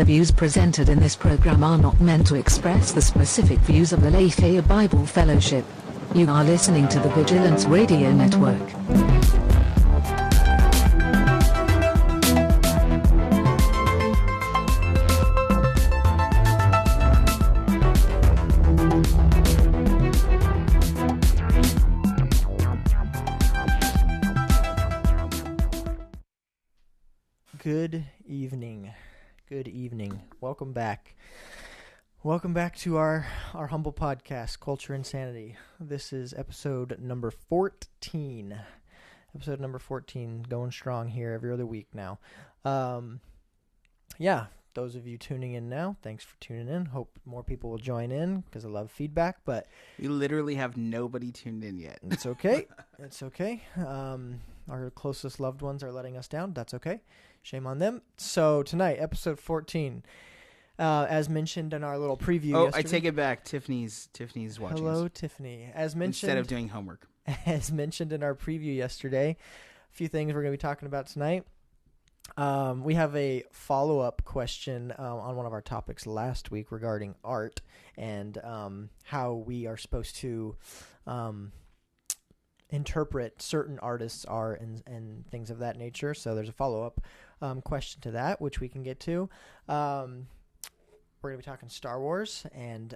The views presented in this program are not meant to express the specific views of the Lafayette Bible Fellowship. You are listening to the Vigilance Radio Network. Good evening. Good evening. Welcome back. Welcome back to our humble podcast, Culture Insanity. This is episode number 14. Episode number 14, going strong here every other week now. Those of you tuning in now, thanks for tuning in. Hope more people will join in because I love feedback, but we literally have nobody tuned in yet. It's okay. It's okay. Our closest loved ones are letting us down. That's okay. Shame on them. So tonight, episode 14, as mentioned in our little preview yesterday. I take it back. Tiffany's watching. Hello, Tiffany. As mentioned, instead of doing homework. As mentioned in our preview yesterday, a few things we're going to be talking about tonight. We have a follow-up question on one of our topics last week regarding art and how we are supposed to interpret certain artists' art and things of that nature. So there's a follow-up question to that, which we can get to. We're going to be talking Star Wars and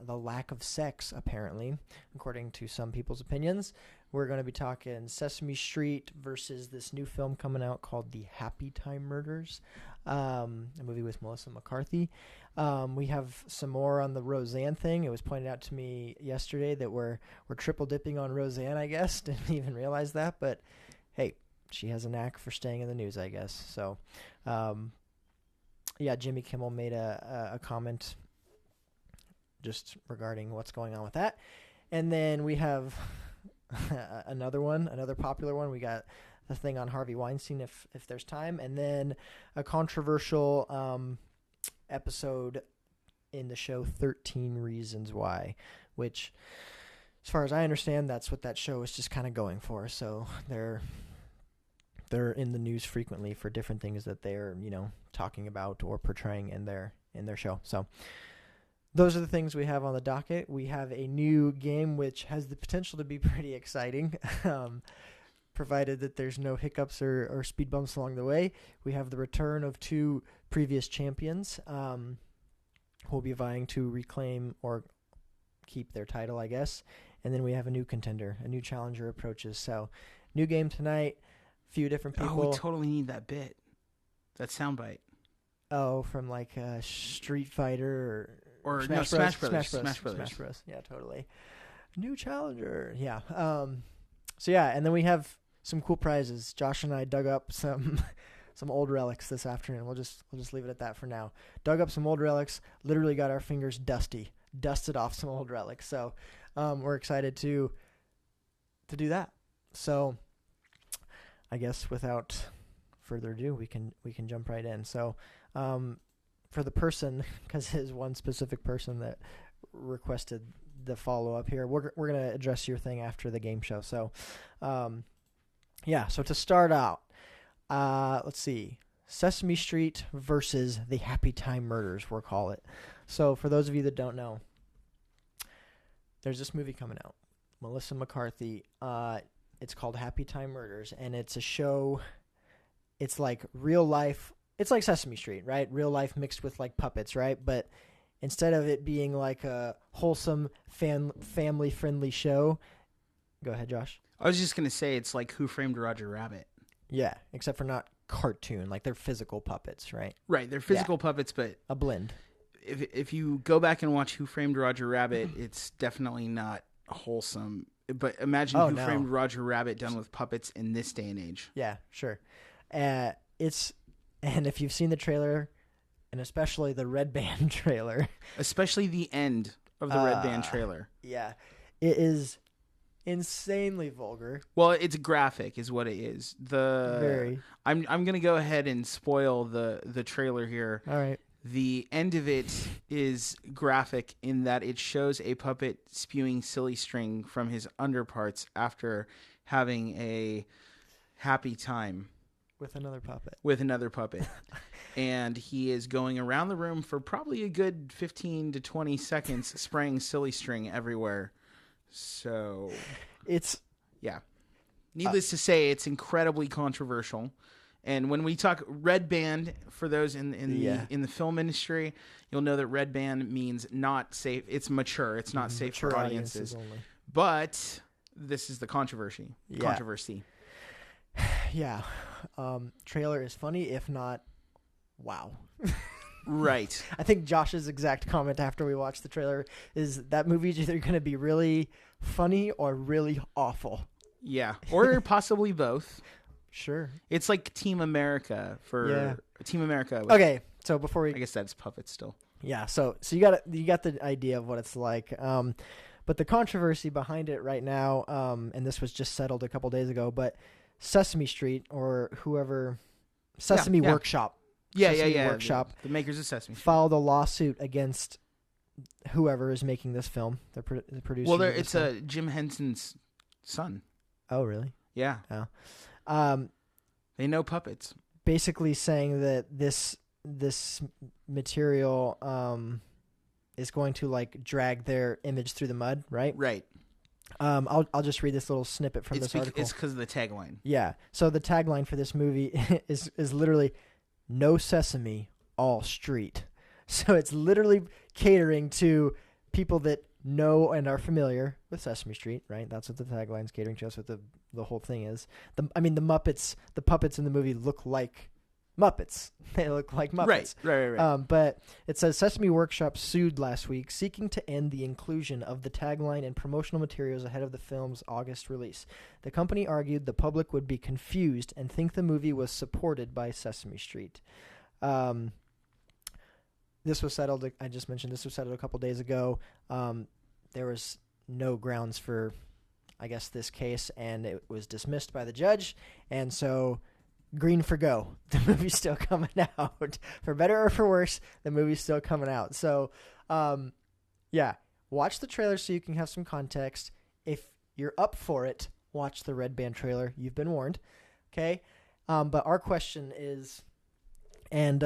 the lack of sex, apparently, according to some people's opinions. We're going to be talking Sesame Street versus this new film coming out called The Happy Time Murders, a movie with Melissa McCarthy. We have some more on the Roseanne thing. It was pointed out to me yesterday that we're triple dipping on Roseanne, I guess. Didn't even realize that, but hey, she has a knack for staying in the news, I guess. So, Jimmy Kimmel made a comment just regarding what's going on with that. And then we have another popular one. We got the thing on Harvey Weinstein if there's time. And then a controversial episode in the show 13 Reasons Why, which, as far as I understand, that's what that show is just kind of going for. So they're in the news frequently for different things that they're, talking about or portraying in their show. So those are the things we have on the docket. We have a new game which has the potential to be pretty exciting, provided that there's no hiccups or speed bumps along the way. We have the return of two previous champions who'll be vying to reclaim or keep their title, I guess. And then we have a new contender, a new challenger approaches. So new game tonight, few different people. Oh, we totally need that bit. That soundbite. Oh, from like Street Fighter or Smash Brothers. Smash Brothers. Yeah, totally. New challenger. Yeah. And then we have some cool prizes. Josh and I dug up some old relics this afternoon. We'll just leave it at that for now. Dug up some old relics. Literally got our fingers dusted off some old relics. So we're excited to do that. So I guess without further ado, we can jump right in. So for the person, because it is one specific person that requested the follow-up here, we're going to address your thing after the game show. So, so to start out, let's see, Sesame Street versus the Happy Time Murders, we'll call it. So for those of you that don't know, there's this movie coming out, Melissa McCarthy. It's called Happy Time Murders, and it's a show. It's like real life. It's like Sesame Street, right? Real life mixed with like puppets, right? But instead of it being like a wholesome, family-friendly show, go ahead, Josh. I was just gonna say it's like Who Framed Roger Rabbit. Yeah, except for not cartoon, like they're physical puppets, right? Right, they're physical puppets, but a blend. If you go back and watch Who Framed Roger Rabbit, it's definitely not wholesome. But imagine Who Framed Roger Rabbit done with puppets in this day and age. Yeah, sure. And if you've seen the trailer, and especially the Red Band trailer. Especially the end of the Red Band trailer. Yeah. It is insanely vulgar. Well, it's graphic is what it is. Very. I'm going to go ahead and spoil the trailer here. All right. The end of it is graphic in that it shows a puppet spewing silly string from his underparts after having a happy time with another puppet. and he is going around the room for probably a good 15 to 20 seconds spraying silly string everywhere. So it's... Yeah. Needless to say, it's incredibly controversial. And when we talk red band, for those in the film industry, you'll know that red band means not safe. It's mature. It's not safe for audiences. Only. But this is the controversy. Yeah. Trailer is funny, if not, wow. Right. I think Josh's exact comment after we watched the trailer is that movie's either going to be really funny or really awful. Yeah. Or possibly both. Sure. It's like Team America Team America. Okay, so before we... I guess that's puppets still. Yeah, so you got the idea of what it's like. But the controversy behind it right now, and this was just settled a couple days ago, but Sesame Street or whoever... Sesame Workshop. Workshop. The makers of Sesame Street. Filed a lawsuit against whoever is making this film. The producer. Well, it's Jim Henson's son. Oh, really? Yeah. Oh. They know puppets. Basically saying that this material is going to like drag their image through the mud, right? Right. I'll just read this little snippet from this article. It's because of the tagline. Yeah. So the tagline for this movie is literally "No Sesame, all street." So it's literally catering to people that know and are familiar with Sesame Street, right? That's what the tagline's catering to. That's what the whole thing is. The Muppets, the puppets in the movie look like Muppets. They look like Muppets. Right. But it says Sesame Workshop sued last week, seeking to end the inclusion of the tagline in promotional materials ahead of the film's August release. The company argued the public would be confused and think the movie was supported by Sesame Street. This was settled. I just mentioned this was settled a couple days ago. There was no grounds for, I guess, this case, and it was dismissed by the judge. And so, green for go. The movie's still coming out. For better or for worse, the movie's still coming out. So, watch the trailer so you can have some context. If you're up for it, watch the Red Band trailer. You've been warned. Okay? But our question is, and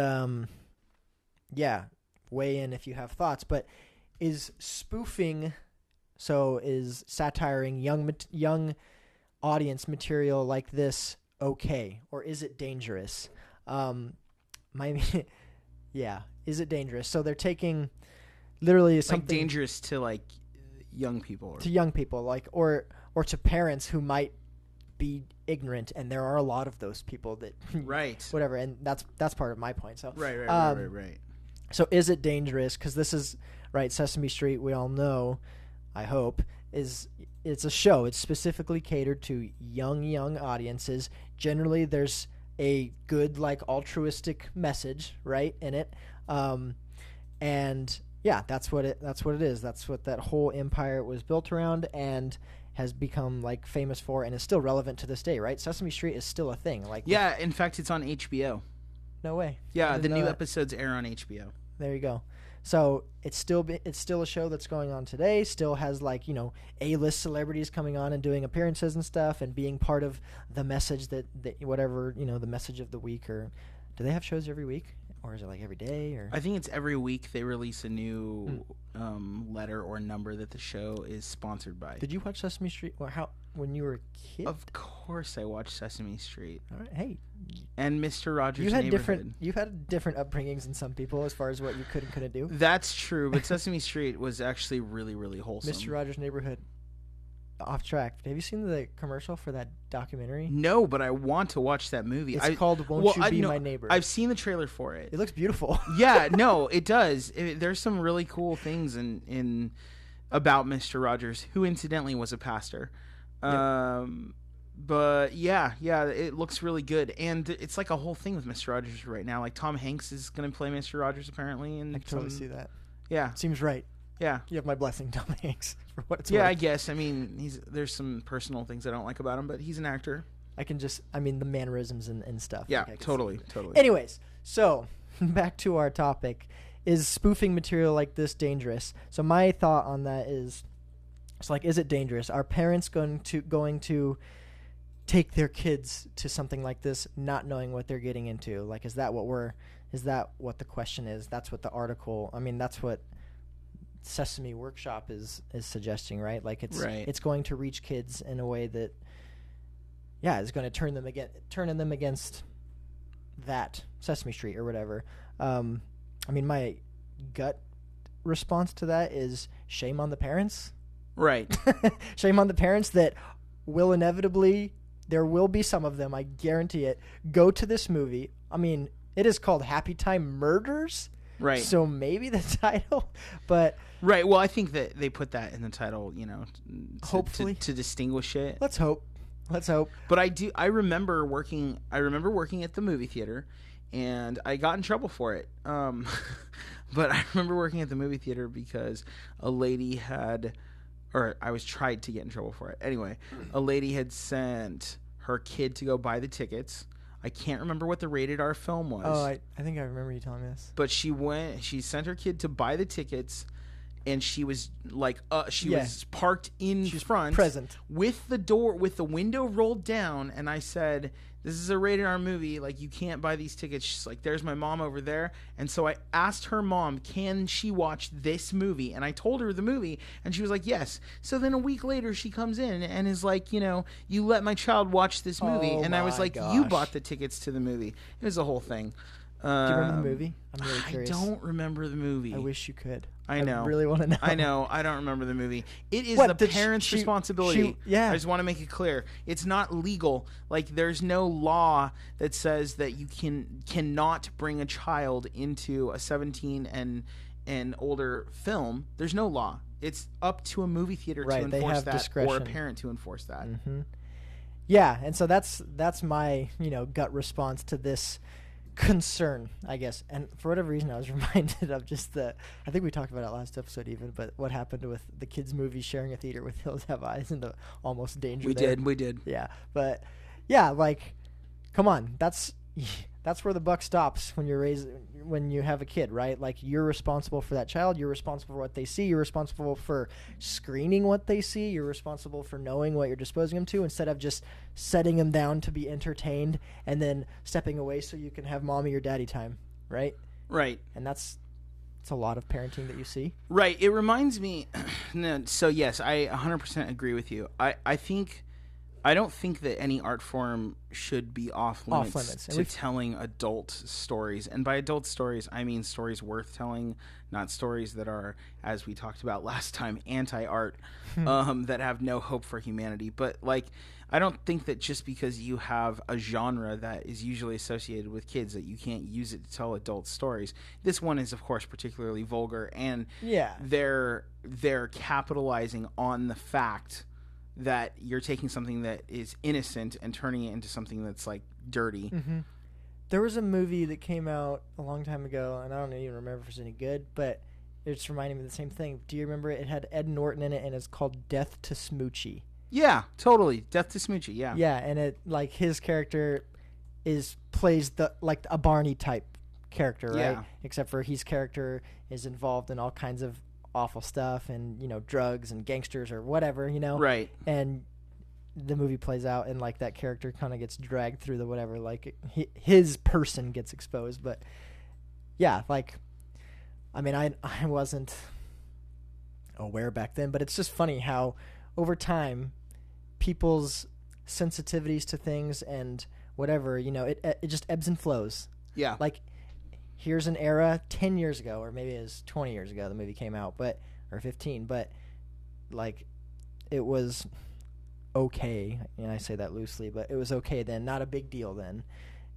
weigh in if you have thoughts, but is spoofing, is satiring young audience material like this okay, or is it dangerous? Is it dangerous? So they're taking literally something... Like dangerous to, like, young people. To young people, like, or to parents who might be ignorant, and there are a lot of those people that... Right. Whatever, and that's part of my point. So Right. So is it dangerous? Because this is, right, Sesame Street, we all know, I hope, it's a show. It's specifically catered to young audiences. Generally, there's a good, like, altruistic message, right, in it. And, yeah, that's what it is. That's what that whole empire was built around and has become, like, famous for and is still relevant to this day, right? Sesame Street is still a thing. Like, yeah, in fact, it's on HBO. No way. Yeah, the new episodes air on HBO. There you go. So it's still a show that's going on today. Still has, like, A-list celebrities coming on and doing appearances and stuff, and being part of the message that whatever, the message of the week. Or do they have shows every week, or is it like every day? Or I think it's every week they release a new letter or number that the show is sponsored by. Did you watch Sesame Street? When you were a kid? Of course, I watched Sesame Street. All right, hey. And Mr. Rogers' Neighborhood. You've had different upbringings than some people as far as what you could and couldn't do. That's true, but Sesame Street was actually really, really wholesome. Mr. Rogers' Neighborhood. Off track. Have you seen the commercial for that documentary? No, but I want to watch that movie. It's called Won't You Be My Neighbor? I've seen the trailer for it. It looks beautiful. Yeah, no, it does. There's some really cool things in about Mr. Rogers, who incidentally was a pastor. Yep. But yeah, it looks really good, and it's like a whole thing with Mr. Rogers right now. Like Tom Hanks is going to play Mr. Rogers apparently, and I can totally see that. Yeah, seems right. Yeah, you have my blessing, Tom Hanks. For what it's worth. I guess. I mean, there's some personal things I don't like about him, but he's an actor. The mannerisms and stuff. Yeah, totally. Anyways, so back to our topic: is spoofing material like this dangerous? So my thought on that is, it's like, is it dangerous? Are parents going to take their kids to something like this, not knowing what they're getting into? Like, is that what the question is? That's what the article, I mean, that's what Sesame Workshop is suggesting, right? Like, it's going to reach kids in a way that, is going to turn them against that Sesame Street or whatever. I mean, my gut response to that is shame on the parents. Right. Shame on the parents that will inevitably, there will be some of them, I guarantee it, go to this movie. I mean, it is called Happy Time Murders. Right. So maybe the title, but... Right. Well, I think that they put that in the title, hopefully to distinguish it. Let's hope. But I remember working at the movie theater, and I got in trouble for it. But I remember working at the movie theater because a lady I was tried to get in trouble for it. Anyway, a lady had sent her kid to go buy the tickets. I can't remember what the rated R film was. Oh, I think I remember you telling me this. But she sent her kid to buy the tickets, and she was like, was parked in front, present, with the window rolled down, and I said, "This is a rated R movie. Like, you can't buy these tickets." She's like, "There's my mom over there." And so I asked her mom, "Can she watch this movie?" And I told her the movie, and she was like, "Yes." So then a week later, she comes in and is like, "You let my child watch this movie." And I was like, gosh. "You bought the tickets to the movie." It was a whole thing. Do you remember the movie? I'm really curious. I don't remember the movie. I wish you could. I know. I really want to know. I know. I don't remember the movie. It is the parent's responsibility. I just want to make it clear. It's not legal. Like, there's no law that says that you cannot bring a child into a 17 and older film. There's no law. It's up to a movie theater to enforce that, discretion. Or a parent to enforce that. Mm-hmm. Yeah, and so that's my gut response to this concern, I guess. And for whatever reason, I was reminded of just I think we talked about it last episode even, but what happened with the kids' movie sharing a theater with Hills Have Eyes and the almost danger we did. Yeah, but yeah, like, come on, that's where the buck stops when you have a kid, right? Like, you're responsible for that child, you're responsible for what they see, you're responsible for screening what they see, you're responsible for knowing what you're disposing them to, instead of just setting them down to be entertained and then stepping away so you can have mommy or daddy time, right? Right. And it's a lot of parenting that you see. Right. It reminds me, so yes, I 100% agree with you. I don't think that any art form should be off limits to telling adult stories. And by adult stories, I mean stories worth telling, not stories that are, as we talked about last time, anti-art, that have no hope for humanity. But, like, I don't think that just because you have a genre that is usually associated with kids that you can't use it to tell adult stories. This one is, of course, particularly vulgar, and they're capitalizing on the fact that you're taking something that is innocent and turning it into something that's, like, dirty. Mm-hmm. There was a movie that came out a long time ago, and I don't even remember if it's any good, but it's reminding me of the same thing. Do you remember it? It had Ed Norton in it, and it's called Death to Smoochie. Yeah, totally. Death to Smoochie, yeah. Yeah, and it, like, his character plays a Barney type character, right? Yeah. Except for his character is involved in all kinds of awful stuff and, drugs and gangsters or whatever, Right. And the movie plays out and, like, that character kind of gets dragged through the whatever, like, his person gets exposed. But yeah, like, I mean, I wasn't aware back then, but it's just funny how over time people's sensitivities to things and whatever, it just ebbs and flows. Yeah. Like, here's an era 10 years ago, or maybe it was 20 years ago the movie came out, or 15, but, like, it was okay, and I say that loosely, but it was okay then, not a big deal then.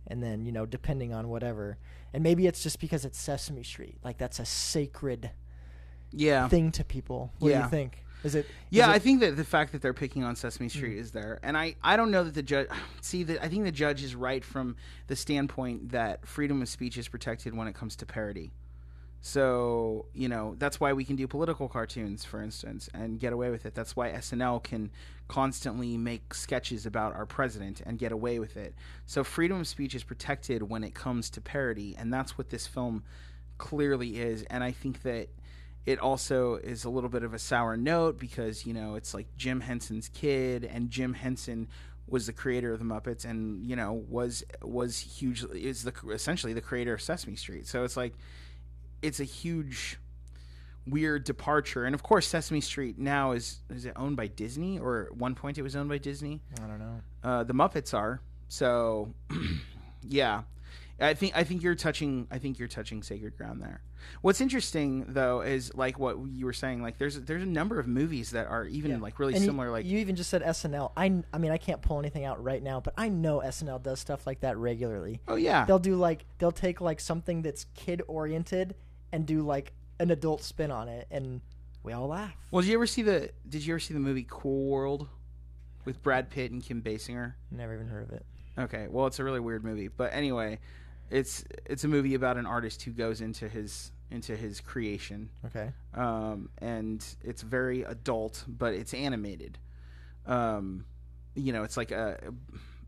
And then, depending on whatever. And maybe it's just because it's Sesame Street. Like, that's a sacred thing to people. What do you think? I think that the fact that they're picking on Sesame Street is there. And I don't know that the judge... I think the judge is right from the standpoint that freedom of speech is protected when it comes to parody. So, that's why we can do political cartoons, for instance, and get away with it. That's why SNL can constantly make sketches about our president and get away with it. So freedom of speech is protected when it comes to parody, and that's what this film clearly is. And I think that it also is a little bit of a sour note because, it's like Jim Henson's kid, and Jim Henson was the creator of the Muppets, and was hugely essentially the creator of Sesame Street. So it's like it's a huge weird departure. And of course, Sesame Street now is it owned by Disney, or at one point it was owned by Disney? I don't know. The Muppets are. So yeah. I think you're touching sacred ground there. What's interesting though is like what you were saying, like there's a number of movies that are even like really similar. Like you even just said SNL. I mean I can't pull anything out right now, but I know SNL does stuff like that regularly. Oh yeah. They'll take like something that's kid oriented and do like an adult spin on it, and we all laugh. Well, did you ever see the movie Cool World with Brad Pitt and Kim Basinger? Never even heard of it. Okay, well, it's a really weird movie, but anyway, it's a movie about an artist who goes into his creation. Okay. And it's very adult, but it's animated. It's like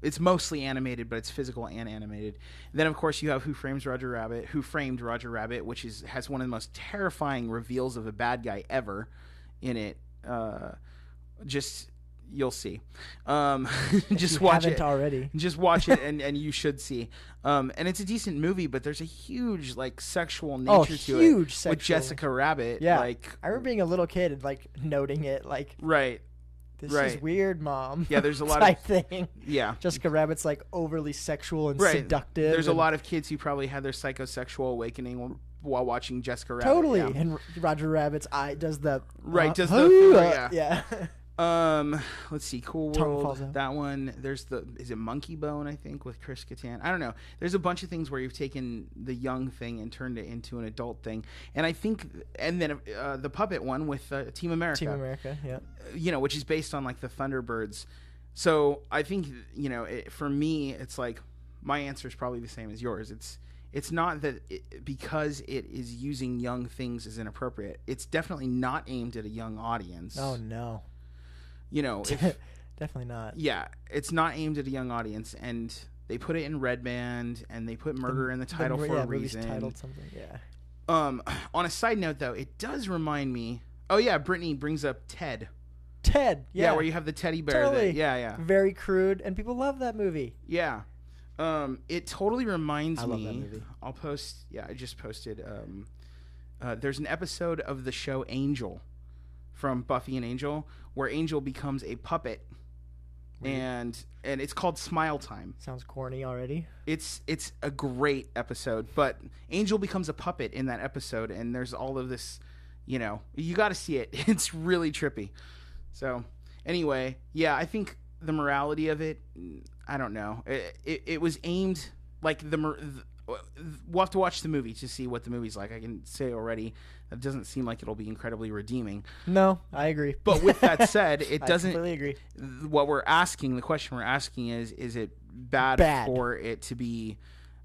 it's mostly animated, but it's physical and animated. Then, of course, you have Who Framed Roger Rabbit, which has one of the most terrifying reveals of a bad guy ever in it. You'll see. Just watch it already. Just watch it, and you should see. And it's a decent movie, but there's a huge like sexual nature to it with Jessica Rabbit. Yeah, like I remember being a little kid and like noting it, like right. This is weird, Mom. Yeah, there's a lot type of thing. Yeah, Jessica Rabbit's like overly sexual and right. seductive. There's a lot of kids who probably had their psychosexual awakening while watching Jessica Rabbit. Totally, yeah. And Roger Rabbit's eye does the does the yeah. Let's see, Cool World. That one. There's is it Monkey Bone? I think with Chris Kattan. I don't know. There's a bunch of things where you've taken the young thing and turned it into an adult thing. And I think, and then the puppet one with Team America. Team America, yeah. Which is based on like the Thunderbirds. So I think for me, it's like my answer is probably the same as yours. It's not that because it is using young things is inappropriate. It's definitely not aimed at a young audience. Oh no. Definitely not. Yeah, it's not aimed at a young audience, and they put it in red band, and they put murder in the title for a reason. Titled something, yeah. On a side note, though, it does remind me. Oh yeah, Brittany brings up Ted. Ted, yeah, where you have the teddy bear. Totally. Yeah. Very crude, and people love that movie. Yeah. It totally reminds me. I love that movie. I'll post. Yeah, I just posted. There's an episode of the show Angel from Buffy and Angel where Angel becomes a puppet, and it's called Smile Time. Sounds corny already. It's a great episode, but Angel becomes a puppet in that episode, and there's all of this. You got to see it. It's really trippy. So anyway, yeah, I think the morality of it, I don't know. It was aimed like we'll have to watch the movie to see what the movie's like. I can say already that doesn't seem like it'll be incredibly redeeming. No, I agree. But with that said, it doesn't. I completely agree. The question we're asking is it bad for it to be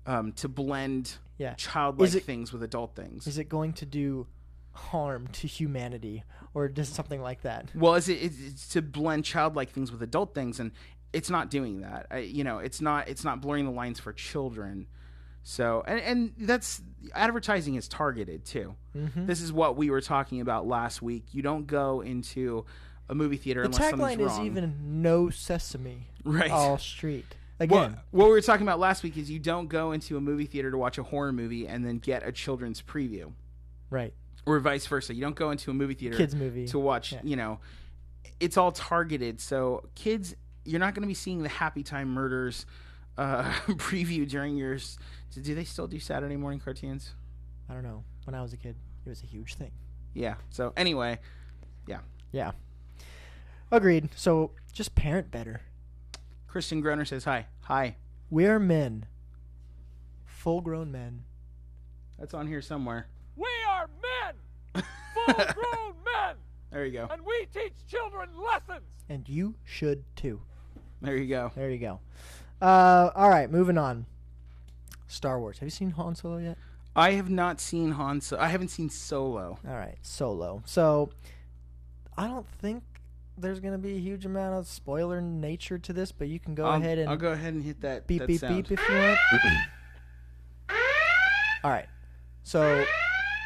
to blend childlike things with adult things? Is it going to do harm to humanity or just something like that? Well, it's to blend childlike things with adult things, and it's not doing that. It's not blurring the lines for children. So, and that's advertising is targeted too. Mm-hmm. This is what we were talking about last week. You don't go into a movie theater unless something's wrong. The tagline is even "No Sesame, right? All Street." Again, what we were talking about last week is you don't go into a movie theater to watch a horror movie and then get a children's preview, right? Or vice versa. You don't go into a movie theater kids movie to watch. Yeah. It's all targeted. So kids, you're not going to be seeing the Happy Time Murders preview during your. Do they still do Saturday morning cartoons? I don't know. When I was a kid, it was a huge thing. Yeah. So anyway, yeah. Yeah. Agreed. So just parent better. Kristen Groner says hi. Hi. We're men. Full-grown men. That's on here somewhere. We are men. Full-grown men. There you go. And we teach children lessons. And you should too. There you go. There you go. All right, moving on. Star Wars. Have you seen Han Solo yet? I have not seen Han Solo. I haven't seen Solo. All right, Solo. So, I don't think there's going to be a huge amount of spoiler nature to this, but you can go ahead and... I'll go ahead and hit that beep, that beep, sound. beep if you want. All right. So,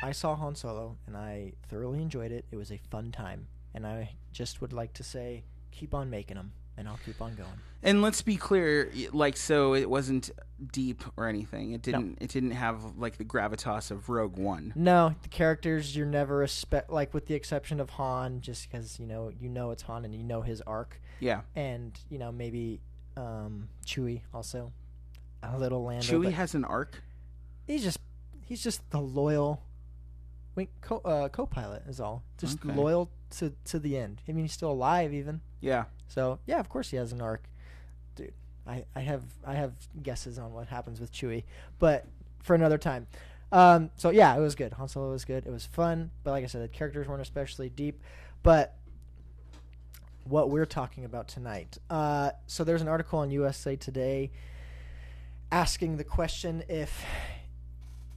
I saw Han Solo, and I thoroughly enjoyed it. It was a fun time. And I just would like to say, keep on making them. and I'll keep on going. And let's be clear, like, so it wasn't deep or anything. It didn't. No. It didn't have like the gravitas of Rogue One. No, the characters you're never like, with the exception of Han, just because you know it's Han and you know his arc. Yeah. And maybe Chewie also, a little Lando. Chewie has an arc. He's just the loyal co-pilot is all. Just Okay. loyal to the end. I mean, he's still alive even. Yeah. So yeah, of course he has an arc, dude. I have guesses on what happens with Chewie, but for another time. So yeah, it was good. Han Solo was good. It was fun, but like I said, the characters weren't especially deep. But what we're talking about tonight. So there's an article on USA Today asking the question if.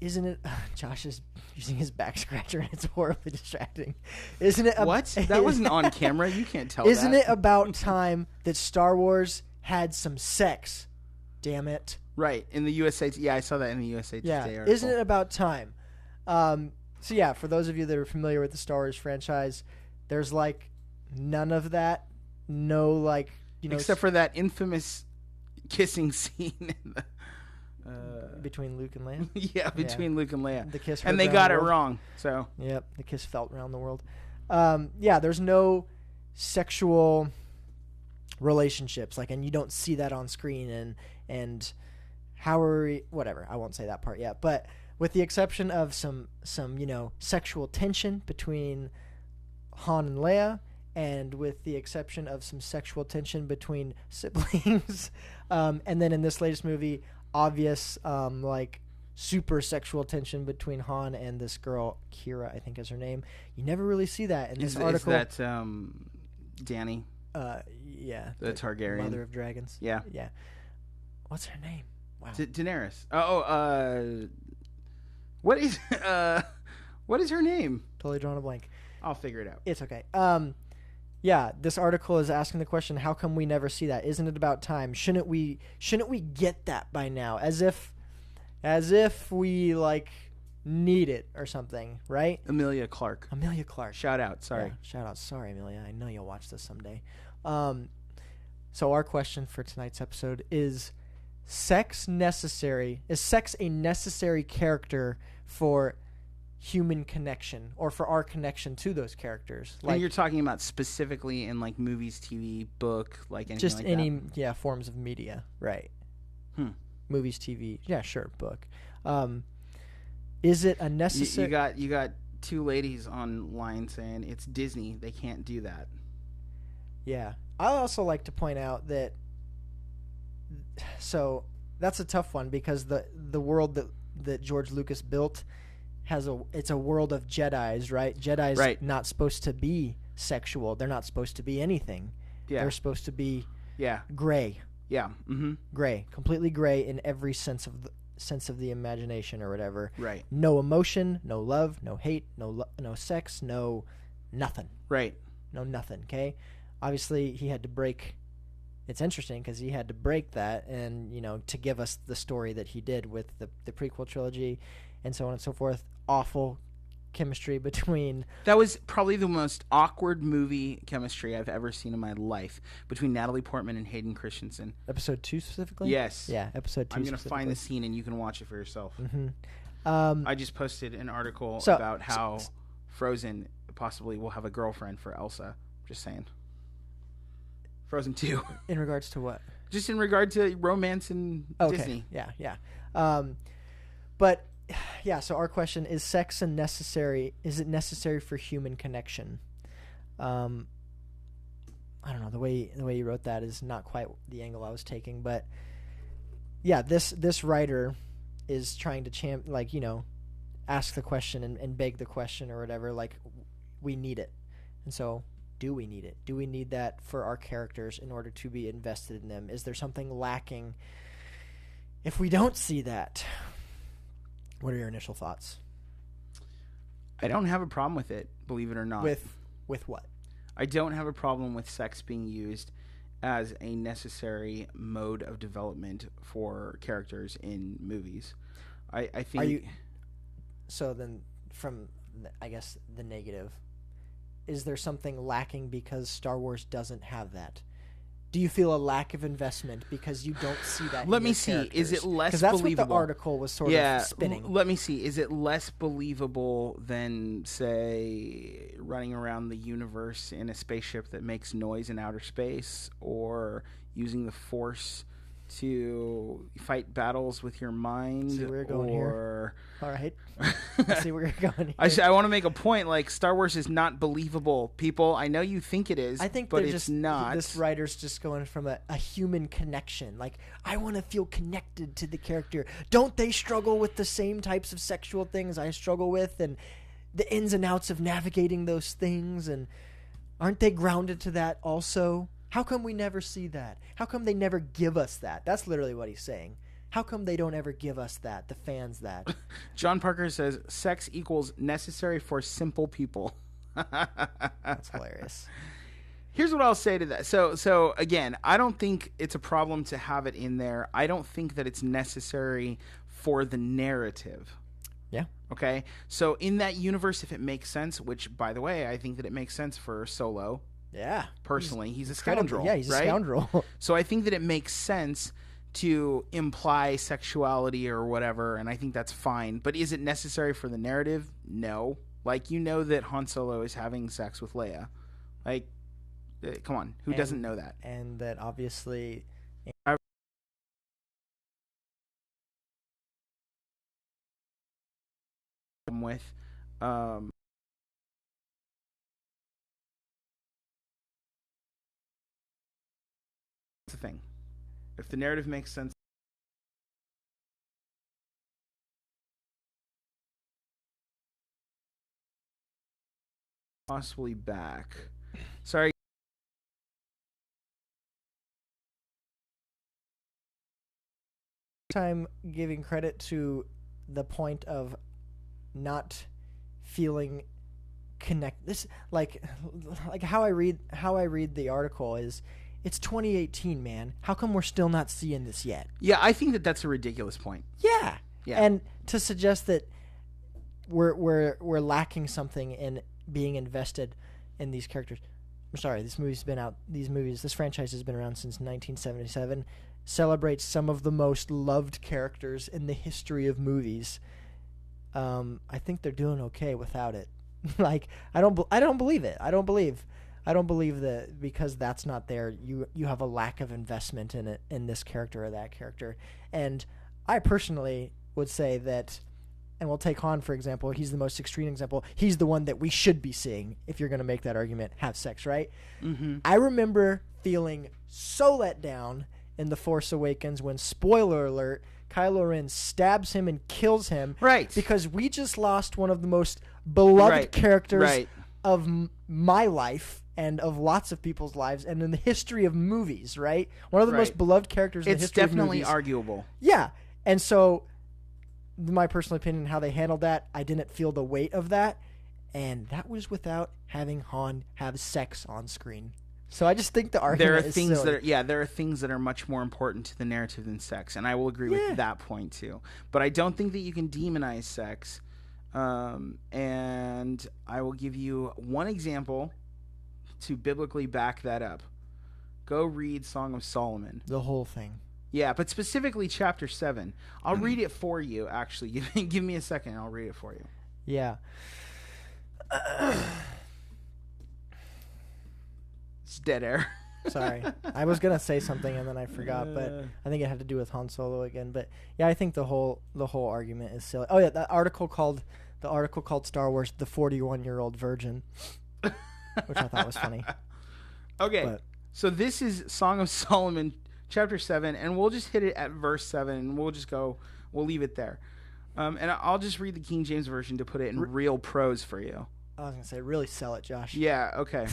Isn't it? Josh is using his back scratcher, and it's horribly distracting. Isn't it? What? That wasn't on camera. You can't tell. Isn't that. it about time that Star Wars had some sex? Damn it! Right in the USA. Yeah, I saw that in the USA Today article. Isn't it about time? So yeah, for those of you that are familiar with the Star Wars franchise, there's like none of that. No, like except for that infamous kissing scene in the. Between Luke and Leia. Yeah, between Luke and Leia. The kiss, and they got it wrong. So yep, the kiss felt around the world. Yeah, there's no sexual relationships, and you don't see that on screen. And how are we? Whatever, I won't say that part yet. But with the exception of some sexual tension between Han and Leia, and with the exception of some sexual tension between siblings, and then in this latest movie. Obvious, super sexual tension between Han and this girl, Kira, I think is her name. You never really see that in this article. Is that Dany? Yeah. The Targaryen. Mother of Dragons. Yeah. Yeah. What's her name? Wow. Daenerys. What is her name? Totally drawn a blank. I'll figure it out. It's okay. Yeah, this article is asking the question, how come we never see that? Isn't it about time? Shouldn't we get that by now? As if we need it or something, right? Emilia Clarke. Shout out. Sorry. Yeah, shout out. Sorry, Amelia. I know you'll watch this someday. So our question for tonight's episode is sex necessary? Is sex a necessary character for human connection, or for our connection to those characters? And you're talking about specifically in movies, TV, book, anything just like any that? Forms of media, right? Movies, TV, yeah, sure, book. Is it a necessary? You got two ladies online saying it's Disney, they can't do that. Yeah, I also like to point out that. So that's a tough one, because the world that George Lucas built. It's a world of Jedis, right? Jedis right. Not supposed to be sexual. They're not supposed to be anything. Yeah. They're supposed to be gray. Yeah. Mm-hmm. Gray. Completely gray in every sense of the imagination or whatever. Right. No emotion, no love, no hate, no sex, no nothing. Right. No nothing, okay? Obviously, he had to break. It's interesting because he had to break that and, to give us the story that he did with the prequel trilogy and so on and so forth. Awful chemistry between... That was probably the most awkward movie chemistry I've ever seen in my life, between Natalie Portman and Hayden Christensen. Episode 2 specifically? Yes. Yeah, episode 2 I'm going to find the scene and you can watch it for yourself. Mm-hmm. I just posted an article about how Frozen possibly will have a girlfriend for Elsa. Just saying. Frozen 2. In regards to what? Just in regard to romance and Disney. Yeah. But... Yeah, so our question is: sex necessary? Is it necessary for human connection? I don't know, the way you wrote that is not quite the angle I was taking, but yeah, this writer is trying to ask the question and beg the question or whatever. We need it, and so do we need it? Do we need that for our characters in order to be invested in them? Is there something lacking if we don't see that? What are your initial thoughts? I don't have a problem with it, believe it or not. With what? I don't have a problem with sex being used as a necessary mode of development for characters in movies. I think... So then, from, I guess, the negative, is there something lacking because Star Wars doesn't have that? Do you feel a lack of investment because you don't see that? Let in me your see. characters? Is it less 'Cause that's believable? what the article was sort of spinning. Let me see. Is it less believable than, say, running around the universe in a spaceship that makes noise in outer space, or using the Force to fight battles with your mind? See where you're going here. All right. I see where you're going here. I want to make a point. Like, Star Wars is not believable, people. I know you think it is, I think but they're it's not. This writer's just going from a human connection. Like, I want to feel connected to the character. Don't they struggle with the same types of sexual things I struggle with, and the ins and outs of navigating those things? And aren't they grounded to that also? How come we never see that? How come they never give us that? That's literally what he's saying. How come they don't ever give us that, the fans that? John Parker says, sex equals necessary for simple people. That's hilarious. Here's what I'll say to that. So again, I don't think it's a problem to have it in there. I don't think that it's necessary for the narrative. Yeah. Okay? So in that universe, if it makes sense, which, by the way, I think that it makes sense for Solo. Yeah. Personally, he's a scoundrel. Yeah, he's right? a scoundrel. So I think that it makes sense to imply sexuality or whatever, and I think that's fine. But is it necessary for the narrative? No. Like, you know that Han Solo is having sex with Leia. Like, come on. Who doesn't know that? And that obviously... With the thing. If the narrative makes sense, possibly back. Sorry. Time giving credit to the point of not feeling connect. This like how I read the article is, it's 2018, man. How come we're still not seeing this yet? Yeah, I think that that's a ridiculous point. Yeah. Yeah. And to suggest that we're lacking something in being invested in these characters. I'm sorry, this franchise has been around since 1977, celebrates some of the most loved characters in the history of movies. I think they're doing okay without it. Like, I don't believe it. I don't believe that because that's not there, you have a lack of investment in it, in this character or that character. And I personally would say that, and we'll take Han for example. He's the most extreme example. He's the one that we should be seeing if you're going to make that argument. Have sex, right? Mm-hmm. I remember feeling so let down in The Force Awakens when, spoiler alert, Kylo Ren stabs him and kills him. Right. Because we just lost one of the most beloved characters of my life and of lots of people's lives and in the history of movies, right? One of the most beloved characters in the history of movies. It's definitely arguable. Yeah. And so, my personal opinion, how they handled that, I didn't feel the weight of that. And that was without having Han have sex on screen. So I just think the argument is silly. There are things that are much more important to the narrative than sex, and I will agree with that point too. But I don't think that you can demonize sex. And I will give you one example to biblically back that up. Go read Song of Solomon. The whole thing. Yeah, but specifically chapter 7. I'll read it for you, actually. Give me a second, and I'll read it for you. Yeah. It's dead air. Sorry. I was going to say something and then I forgot, but I think it had to do with Han Solo again. But yeah, I think the whole argument is silly. Oh yeah, the article called Star Wars the 41-year-old virgin, which I thought was funny. Okay. So this is Song of Solomon chapter 7, and we'll just hit it at verse 7 and we'll leave it there. And I'll just read the King James version to put it in real prose for you. I was going to say, really sell it, Josh. Yeah, okay.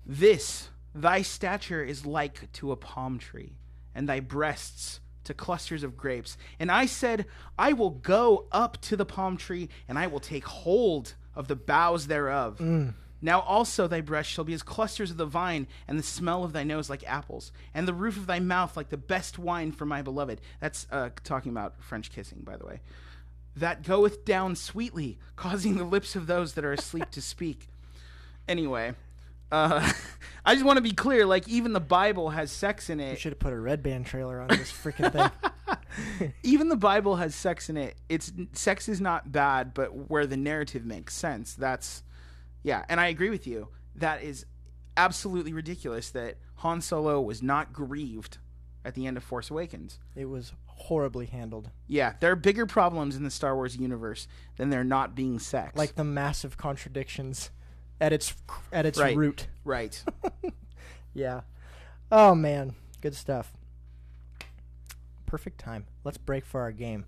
This, thy stature is like to a palm tree, and thy breasts to clusters of grapes. And I said, I will go up to the palm tree, and I will take hold of the boughs thereof. Now also thy breasts shall be as clusters of the vine, and the smell of thy nose like apples, and the roof of thy mouth like the best wine for my beloved. That's talking about French kissing, by the way. That goeth down sweetly, causing the lips of those that are asleep to speak. Anyway, I just want to be clear. Like, even the Bible has sex in You it. should have put a Red Band trailer on this freaking thing. Even the Bible has sex in it. Sex is not bad, but where the narrative makes sense. Yeah. And I agree with you. That is absolutely ridiculous that Han Solo was not grieved at the end of Force Awakens. It was horribly handled. Yeah, there are bigger problems in the Star Wars universe than there not being sex. Like the massive contradictions at its Right. root. Right. Yeah. Oh man, good stuff. Perfect time. Let's break for our game.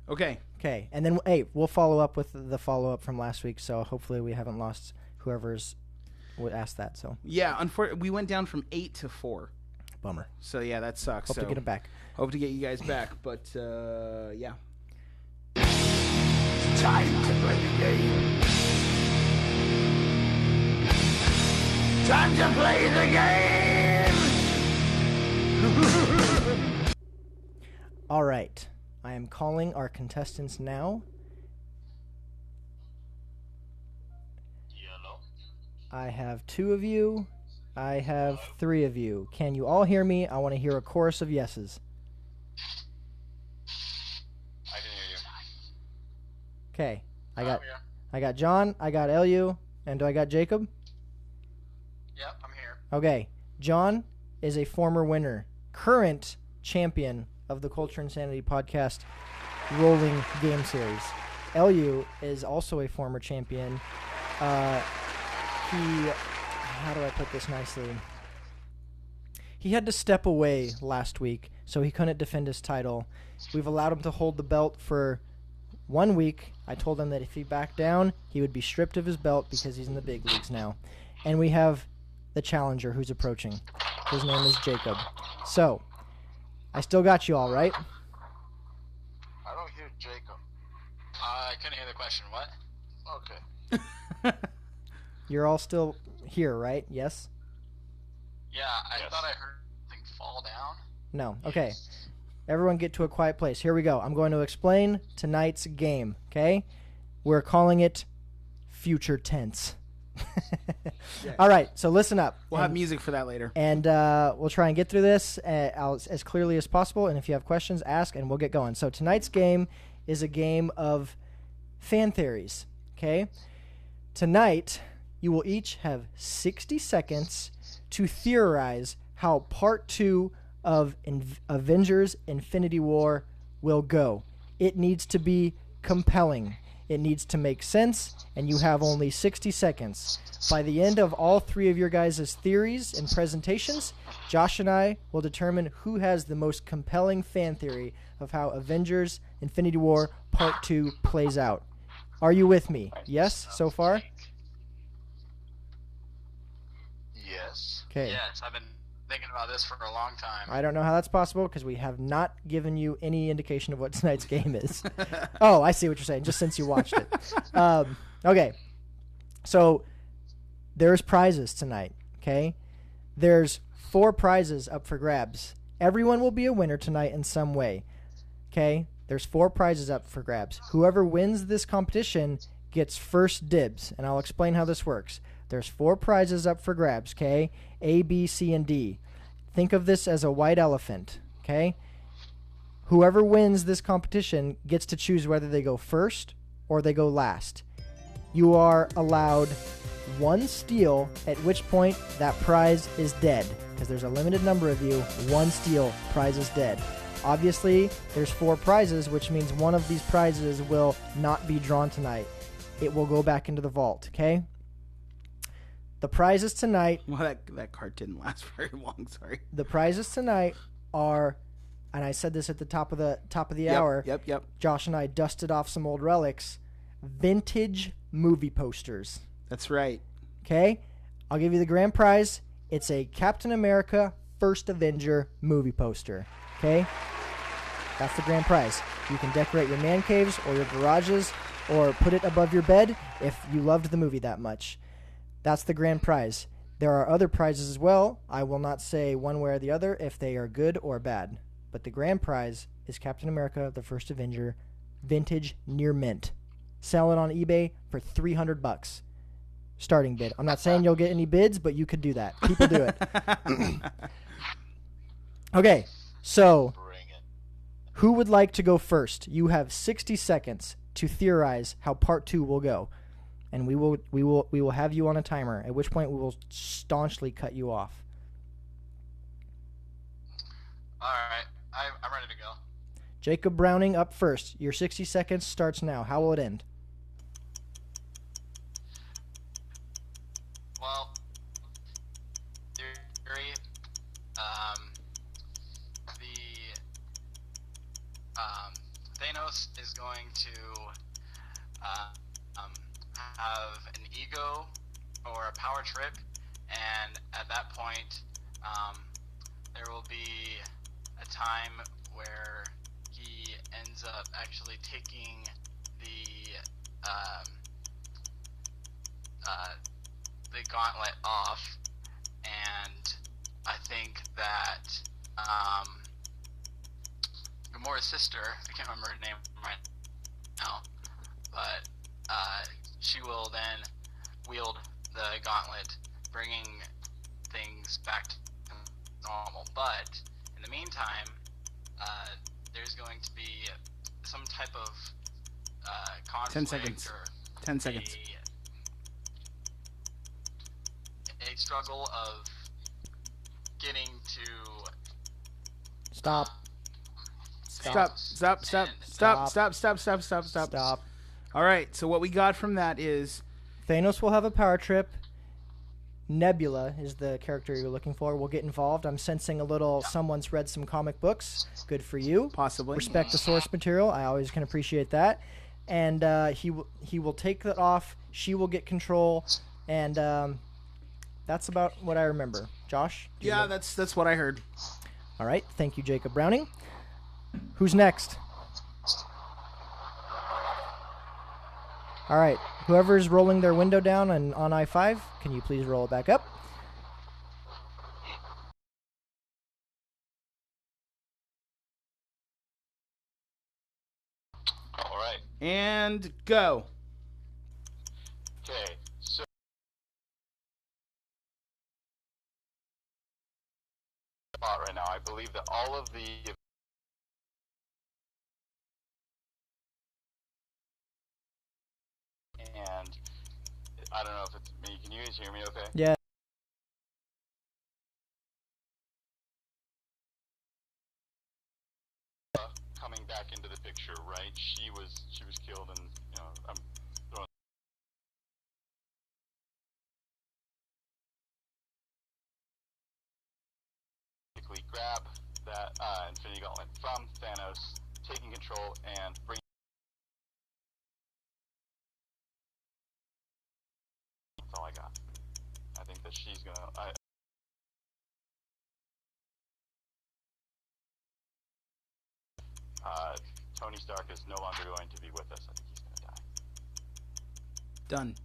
Okay. Okay, and then we'll follow up with the follow up from last week. So hopefully we haven't lost whoever's would ask that. So Yeah, we went down from 8 to 4. bummer. So yeah, that sucks. Hope to get it back. Hope to get you guys back, but yeah. Time to play the game. Time to play the game. All right, I am calling our contestants now. Yellow. I have 2 of you. I have 3 of you. Can you all hear me? I want to hear a chorus of yeses. I can hear you. Okay, I'm here. I got John, I got Elu, and do I got Jacob? Yep, I'm here. Okay, John is a former winner, current champion of the Culture Insanity podcast rolling game series. Elu is also a former champion. How do I put this nicely? He had to step away last week, so he couldn't defend his title. We've allowed him to hold the belt for 1 week. I told him that if he backed down, he would be stripped of his belt because he's in the big leagues now. And we have the challenger who's approaching. His name is Jacob. So, I still got you all, right? I don't hear Jacob. I couldn't hear the question. What? Okay. You're all still here, right? Yes? Yeah, I thought I heard something fall down. No. Okay. Everyone get to a quiet place. Here we go. I'm going to explain tonight's game, okay? We're calling it future tense. Yeah. All right, so listen up. We'll have music for that later. And we'll try and get through this as clearly as possible. And if you have questions, ask, and we'll get going. So tonight's game is a game of fan theories, okay? Tonight, you will each have 60 seconds to theorize how Part 2 of Avengers Infinity War will go. It needs to be compelling. It needs to make sense, and you have only 60 seconds. By the end of all 3 of your guys' theories and presentations, Josh and I will determine who has the most compelling fan theory of how Avengers Infinity War Part 2 plays out. Are you with me? Yes, so far? Yes. Okay. Yes, I've been thinking about this for a long time. I don't know how that's possible because we have not given you any indication of what tonight's game is. Oh, I see what you're saying, just since you watched it. Okay. So there's prizes tonight, okay? There's 4 prizes up for grabs. Everyone will be a winner tonight in some way, okay? There's 4 prizes up for grabs. Whoever wins this competition gets first dibs, and I'll explain how this works. There's 4 prizes up for grabs, okay? A, B, C, and D. Think of this as a white elephant, okay? Whoever wins this competition gets to choose whether they go first or they go last. You are allowed 1 steal, at which point that prize is dead. Because there's a limited number of you, 1 steal, prize is dead. Obviously, there's 4 prizes, which means one of these prizes will not be drawn tonight. It will go back into the vault, okay? The prizes tonight... Well, that card didn't last very long, sorry. The prizes tonight are, and I said this at the top of the hour. Yep. Josh and I dusted off some old relics. Vintage movie posters. That's right. Okay? I'll give you the grand prize. It's a Captain America First Avenger movie poster. Okay? That's the grand prize. You can decorate your man caves or your garages or put it above your bed if you loved the movie that much. That's the grand prize. There are other prizes as well. I will not say one way or the other if they are good or bad. But the grand prize is Captain America, the First Avenger, vintage near mint. Sell it on eBay for $300. starting bid. I'm not saying you'll get any bids, but you could do that. People do it. Okay, so Bring it. who would like to go first? You have 60 seconds to theorize how part 2 will go, and we will have you on a timer. At which point we will staunchly cut you off. All right, I'm ready to go. Jacob Browning up first. Your 60 seconds starts now. How will it end? Well, theory, Thanos is going to have an ego or a power trip, and at that point, there will be a time where he ends up actually taking the gauntlet off, and I think that Gamora's sister, I can't remember her name right now, but she will then wield the gauntlet, bringing things back to normal. But in the meantime, there's going to be some type of conflict 10 seconds. or 10 seconds. a struggle of getting to Stop. Stop. All right, so what we got from that is Thanos will have a power trip. Nebula is the character you're looking for. Will get involved. I'm sensing a little someone's read some comic books. Good for you. possibly. Respect the source material. I always can appreciate that. And he will take that off. She will get control. And that's about what I remember. Josh? do you Yeah, know? that's what I heard. All right. Thank you, Jacob Browning. Who's next? All right. Whoever's rolling their window down and on I-5, can you please roll it back up? all right. And go. Okay, so right now, I believe that all of the and I don't know if it's me. Can you guys hear me? Okay. Yeah. Coming back into the picture, right? She was killed, and I'm throwing. Basically, grab that Infinity Gauntlet from Thanos, taking control and bringing. That's all I got. I think that she's gonna. Tony Stark is no longer going to be with us. I think he's gonna die. Done.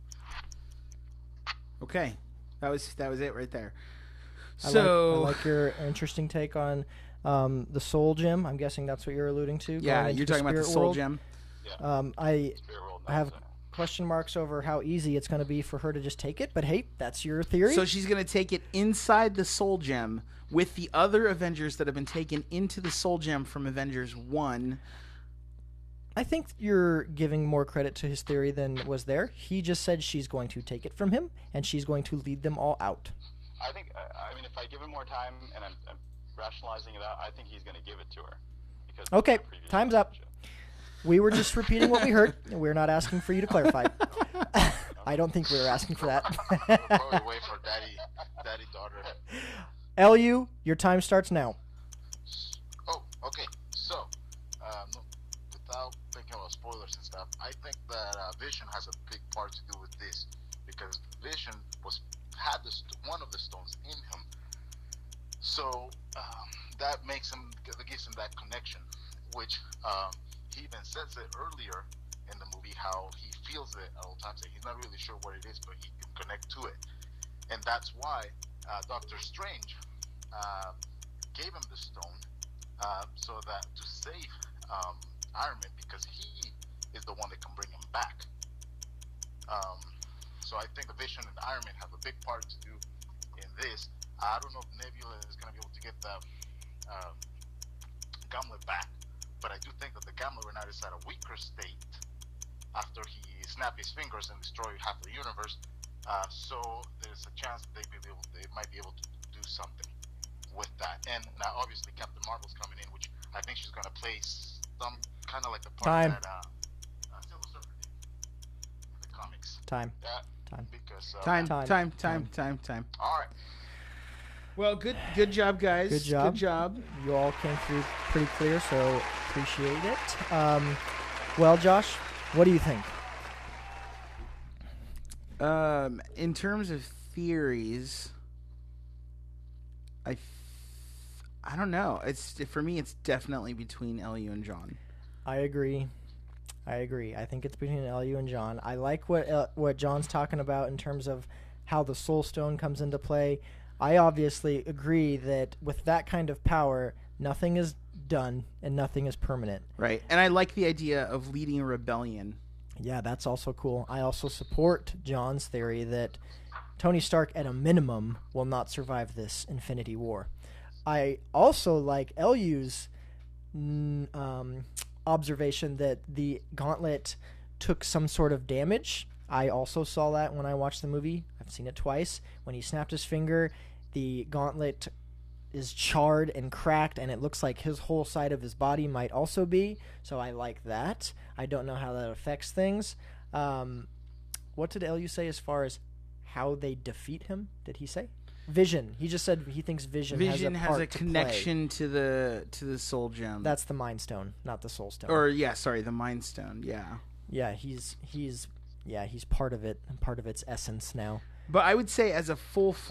Okay. That was it right there. I So like your interesting take on the Soul Gem. I'm guessing that's what you're alluding to. yeah, going into you're talking about the spirit Soul world. Gem. Yeah. I Spirit World have knows that. question marks over how easy it's going to be for her to just take it, but hey, that's your theory. So she's going to take it inside the Soul Gem with the other Avengers that have been taken into the Soul Gem from Avengers 1. I think you're giving more credit to his theory than was there. He just said she's going to take it from him, and she's going to lead them all out. I think. I mean, if I give him more time and I'm rationalizing it out, I think he's going to give it to her. Because Okay, of the previous time's up. relationship. We were just repeating what we heard. We're not asking for you to clarify. I don't think we were asking for that. Probably wait for daddy daughter. LU, your time starts now. Oh, okay. So, without thinking about spoilers and stuff, I think that Vision has a big part to do with this because Vision had one of the stones in him. So that gives him that connection, which he even says it earlier in the movie how he feels it at all times. He's not really sure what it is, but he can connect to it, and that's why Doctor Strange gave him the stone so that to save Iron Man because he is the one that can bring him back. So I think the Vision and Iron Man have a big part to do in this. I don't know if Nebula is going to be able to get the Gauntlet back, but I do think that the Gauntlet right now is at a weaker state after he snapped his fingers and destroyed half the universe. So there's a chance that they might be able to do something with that. And now obviously Captain Marvel's coming in, which I think she's going to play some kind of like the part that Silver Surfer did in the comics. Time. Because, Time. All right. Well, good job, guys. Good job. Good job. You all came through pretty clear, so appreciate it. Well, Josh, what do you think? In terms of theories, I don't know. For me, it's definitely between LU and John. I agree. I think it's between LU and John. I like what John's talking about in terms of how the Soul Stone comes into play. I obviously agree that with that kind of power, nothing is done and nothing is permanent. Right. And I like the idea of leading a rebellion. Yeah, that's also cool. I also support John's theory that Tony Stark, at a minimum, will not survive this Infinity War. I also like LU's observation that the Gauntlet took some sort of damage. I also saw that when I watched the movie. I've seen it twice. When he snapped his finger, the Gauntlet is charred and cracked, and it looks like his whole side of his body might also be. So I like that. I don't know how that affects things. What did LU say as far as how they defeat him? Did he say? Vision. He just said he thinks Vision has a connection to the Soul Gem. That's the Mind Stone, not the Soul Stone. The Mind Stone. Yeah. Yeah, he's part of it, and part of its essence now. But I would say as a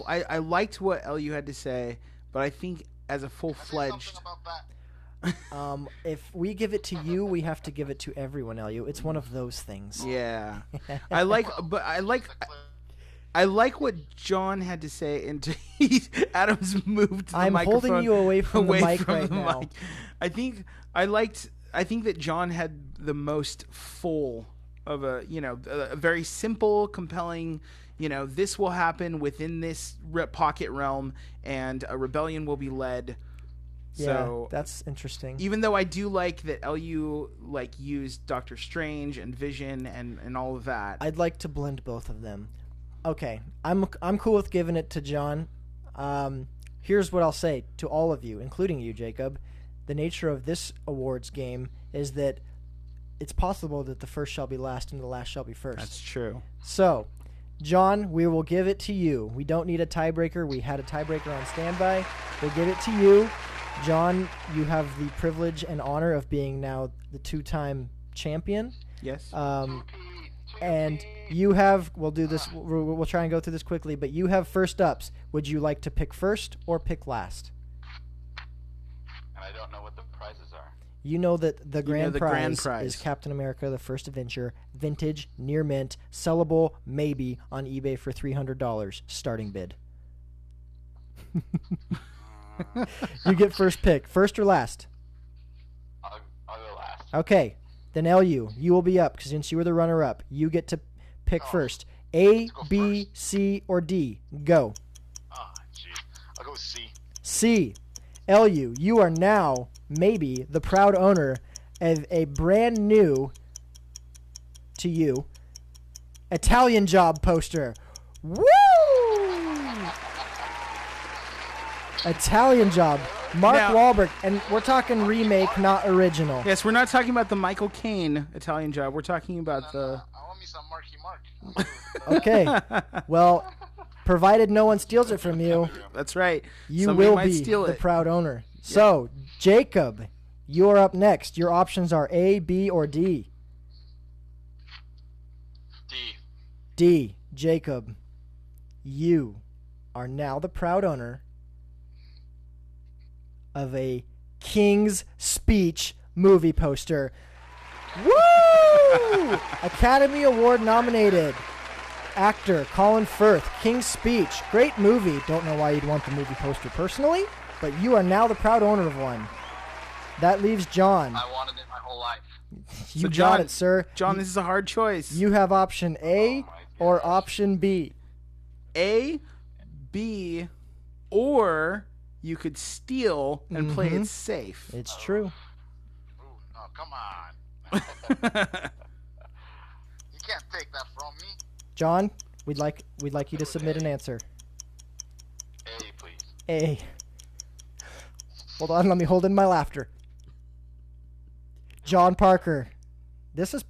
I liked what LU had to say, but I think as a full-fledged. If we give it to you, we have to give it to everyone, LU. It's one of those things. Yeah. I like what John had to say, and Adam's moved the I'm microphone holding you away from the mic right now. Mic. I think that John had the most full of a very simple, compelling, this will happen within this pocket realm, and a rebellion will be led. Yeah, so that's interesting. Even though I do like that LU used Doctor Strange and Vision and all of that, I'd like to blend both of them. Okay, I'm cool with giving it to John. Here's what I'll say to all of you, including you, Jacob. The nature of this awards game is that it's possible that the first shall be last and the last shall be first. That's true. So, John, we will give it to you. We don't need a tiebreaker. We had a tiebreaker on standby. We'll give it to you. John, you have the privilege and honor of being now the two-time champion. Yes. And you have, we'll do this, we'll try and go through this quickly, but you have first ups. Would you like to pick first or pick last? And I don't know what the prizes are. You know that the grand prize is Captain America, the First Avenger, vintage, near mint, sellable, maybe, on eBay for $300, starting bid. You get first pick. First or last? I'll go last. Okay. Then LU, you will be up, because since you were the runner-up, you get to pick first. A, B, first. C, or D. Go. Oh, gee. I'll go with C. C. LU, you are now, maybe, the proud owner of a brand new, to you, Italian Job poster. Woo! Italian Job. Mark Wahlberg, and we're talking remake, not original. Yes, we're not talking about the Michael Caine Italian Job. We're talking about the... I want me some Marky Mark. Okay. Well, provided no one steals it from you, That's right. you Somebody will might be steal the it. proud owner. So, Jacob, you're up next. Your options are A, B, or D. D. D. Jacob, you are now the proud owner of a King's Speech movie poster. Woo! Academy Award nominated actor Colin Firth, King's Speech. Great movie. Don't know why you'd want the movie poster personally, but you are now the proud owner of one. That leaves John. I wanted it my whole life. You So got John- it, sir. John, this is a hard choice. You have option A, Oh my or option B? A, B, or you could steal and play it safe. It's true. Ooh, no, come on. You can't take that from me. John, we'd like you to submit an answer. A, please. A. Hold on, let me hold in my laughter. John Parker. This is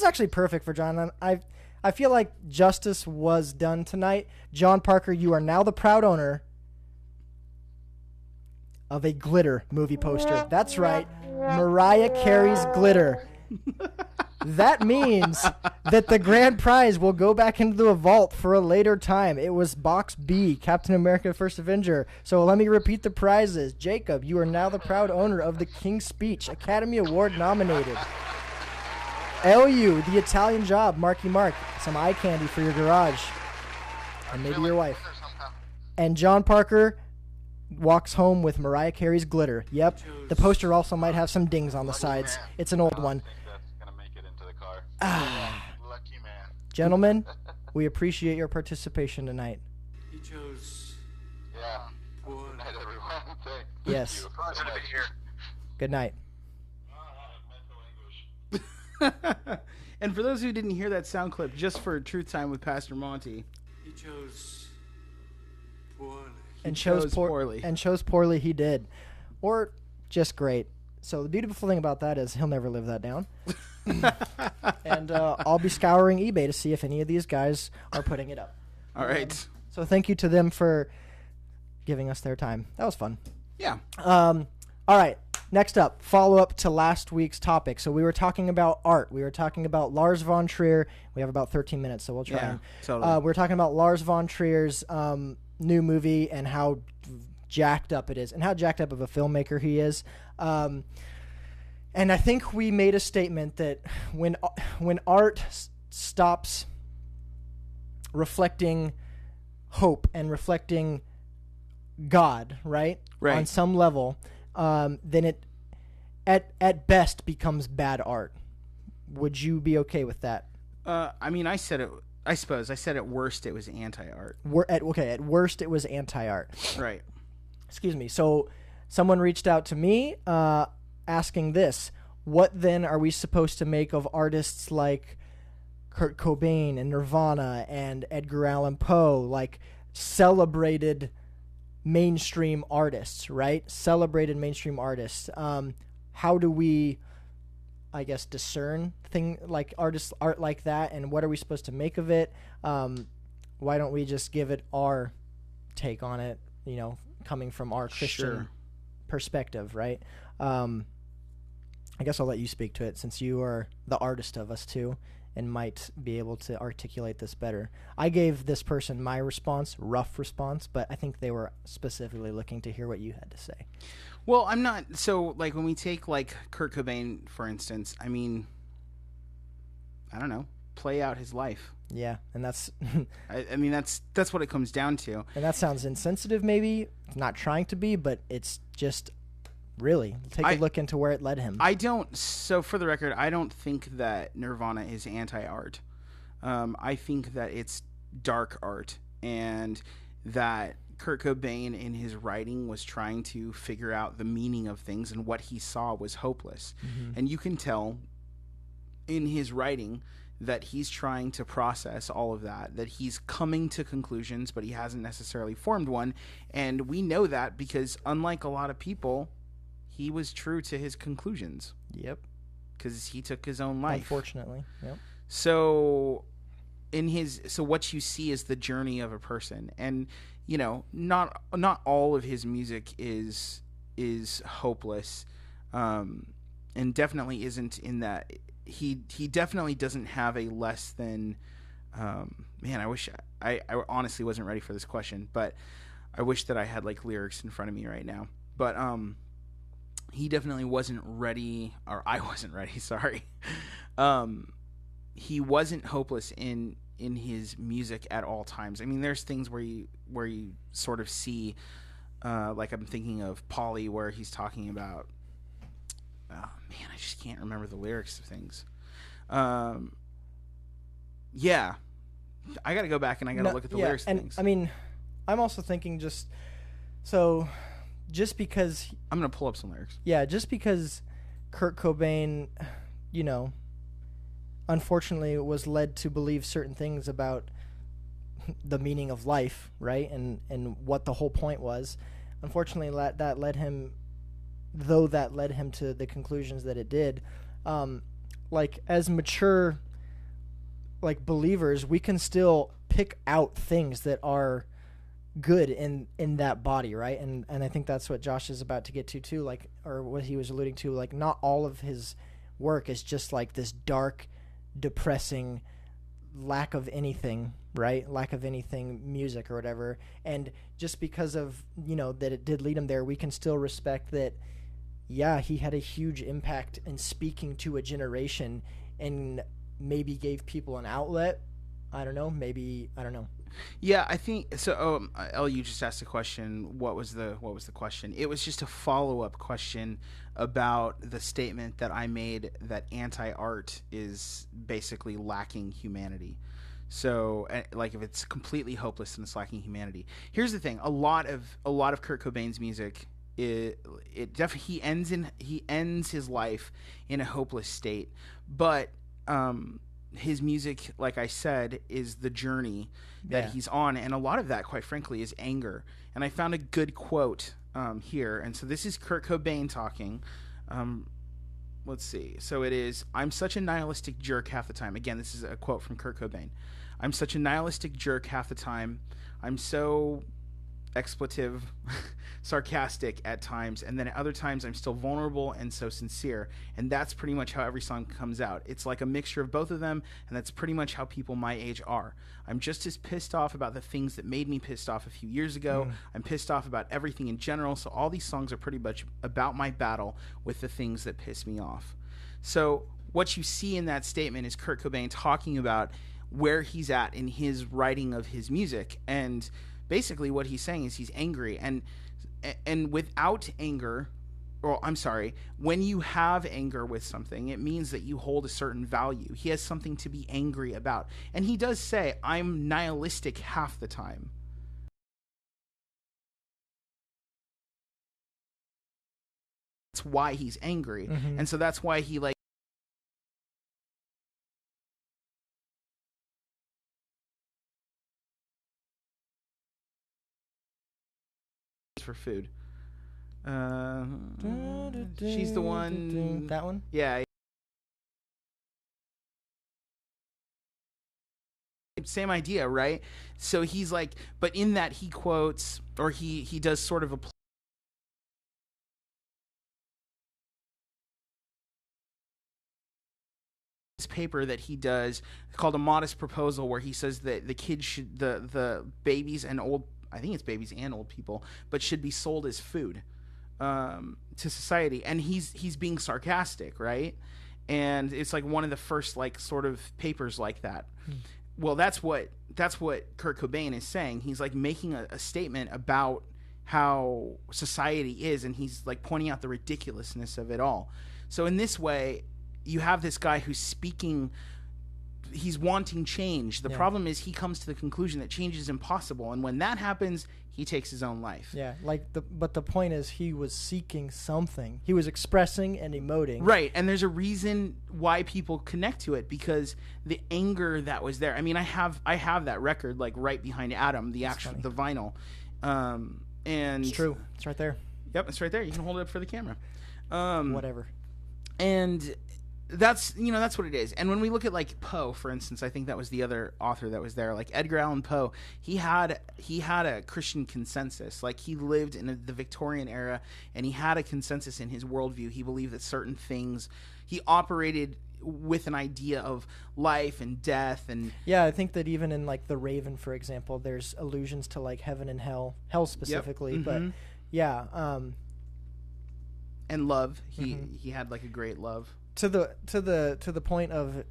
actually perfect for John. I feel like justice was done tonight. John Parker, you are now the proud owner of a Glitter movie poster. That's right. Mariah Carey's Glitter. That means that the grand prize will go back into the vault for a later time. It was box B, Captain America First Avenger. So let me repeat the prizes. Jacob, you are now the proud owner of the King's Speech, Academy Award nominated. LU, the Italian Job, Marky Mark, some eye candy for your garage. And maybe your wife. And John Parker walks home with Mariah Carey's Glitter. Yep. The poster also might have some dings on the sides. It's an old one. That's going to make it into the car. Lucky man. Gentlemen, we appreciate your participation tonight. He chose Yeah. wood. Good night, everyone. Thanks. Yes. Thank you. Pleasure to be here. Good night. Mental anguish. And for those who didn't hear that sound clip, just for Truth Time with Pastor Monty, He chose poorly. And chose poorly. And chose poorly he did. Or just great. So the beautiful thing about that is he'll never live that down. And I'll be scouring eBay to see if any of these guys are putting it up. all right. So thank you to them for giving us their time. That was fun. Yeah. All right. Next up, follow up to last week's topic. So we were talking about art. We were talking about Lars von Trier. We have about 13 minutes, so we'll try. Yeah, totally. We were talking about Lars von Trier's new movie and how jacked up it is, and how jacked up of a filmmaker he is. And I think we made a statement that when art stops reflecting hope and reflecting God, right? Right. On some level, then it at best becomes bad art. Would you be okay with that? I mean, I suppose I said at worst it was anti-art. At worst it was anti-art. Right. Excuse me. So someone reached out to me asking this: what then are we supposed to make of artists like Kurt Cobain and Nirvana and Edgar Allan Poe, like celebrated mainstream artists, right? Celebrated mainstream artists. How do we, I guess, discern art like that, and what are we supposed to make of it? Why don't we just give it our take on it, coming from our Christian perspective, right? I guess I'll let you speak to it since you are the artist of us two and might be able to articulate this better. I gave this person my rough response, but I think they were specifically looking to hear what you had to say. Well, I'm not. So, like, when we take, like, Kurt Cobain, for instance, I mean, I don't know, play out his life. Yeah, and that's... I mean, that's what it comes down to. And that sounds insensitive, maybe. Not trying to be, but it's just... Really, take a look into where it led him. So for the record, I don't think that Nirvana is anti-art. I think that it's dark art, and that Kurt Cobain in his writing was trying to figure out the meaning of things, and what he saw was hopeless. Mm-hmm. And you can tell in his writing that he's trying to process all of that he's coming to conclusions, but he hasn't necessarily formed one. And we know that because, unlike a lot of people, he was true to his conclusions. Yep. Because he took his own life. Unfortunately. Yep. So what you see is the journey of a person. And, not all of his music is hopeless. And definitely isn't in that. He definitely doesn't have a less than, man, I wish I honestly wasn't ready for this question, but I wish that I had like lyrics in front of me right now. But, he definitely wasn't ready, or I wasn't ready, sorry. He wasn't hopeless in his music at all times. I mean, there's things where you sort of see, like I'm thinking of Polly, where he's talking about, oh man, I just can't remember the lyrics of things. Yeah, I got to go back and I got to look at the lyrics and things. I mean, I'm also thinking just because I'm going to pull up some lyrics. Yeah, just because Kurt Cobain, unfortunately was led to believe certain things about the meaning of life, right? And what the whole point was. Unfortunately, that led him to the conclusions that it did. Like, as mature, like, believers, we can still pick out things that are good in that body, right? And I think that's what Josh is about to get to too, like, or what he was alluding to, like, not all of his work is just like this dark, depressing lack of anything, right? Lack of anything music or whatever. And just because of, that it did lead him there, we can still respect that, yeah, he had a huge impact in speaking to a generation and maybe gave people an outlet. I don't know. Yeah, I think so. El, you just asked a question. What was the question? It was just a follow-up question about the statement that I made that anti-art is basically lacking humanity. So, like, if it's completely hopeless and it's lacking humanity. Here's the thing: a lot of Kurt Cobain's music, it definitely he ends his life in a hopeless state, but his music, like I said, is the journey that he's on, and a lot of that, quite frankly, is anger. And I found a good quote here, and so this is Kurt Cobain talking. Let's see. So it is, "I'm such a nihilistic jerk half the time." Again, this is a quote from Kurt Cobain. "I'm such a nihilistic jerk half the time. I'm so expletive, sarcastic at times, and then at other times I'm still vulnerable and so sincere, and that's pretty much how every song comes out. It's like a mixture of both of them, and that's pretty much how people my age are. I'm just as pissed off about the things that made me pissed off a few years ago. I'm pissed off about everything in general, so all these songs are pretty much about my battle with the things that piss me off." So what you see in that statement is Kurt Cobain talking about where he's at in his writing of his music, and basically what he's saying is he's angry, and without anger, or I'm sorry, when you have anger with something, it means that you hold a certain value. He has something to be angry about, and he does say, "I'm nihilistic half the time." That's why he's angry, and so that's why he for food. She's the one. That one? Yeah. Same idea, right? So he's like, but in that he quotes, or he does sort of a paper that he does called A Modest Proposal, where he says that the kids should, the babies and old, I think it's babies and old people, but should be sold as food to society. And he's being sarcastic, right? And it's like one of the first like sort of papers like that. Well, that's what Kurt Cobain is saying. He's like making a statement about how society is, and he's like pointing out the ridiculousness of it all. So in this way, you have this guy who's speaking, he's wanting change. The problem is he comes to the conclusion that change is impossible, and when that happens, he takes his own life. Yeah, but the point is he was seeking something. He was expressing and emoting. Right, and there's a reason why people connect to it, because the anger that was there. I mean, I have that record like right behind Adam, the vinyl. And it's true. It's right there. Yep, it's right there. You can hold it up for the camera. Whatever. And that's what it is. And when we look at like Poe, for instance, I think that was the other author that was there, like Edgar Allan Poe. He had a Christian consensus. Like, he lived in the Victorian era, and he had a consensus in his worldview. He believed that certain things, he operated with an idea of life and death. And yeah, I think that even in like The Raven, for example, there's allusions to like heaven and hell specifically. Yep. But yeah, and love. He had like a great love. To the point of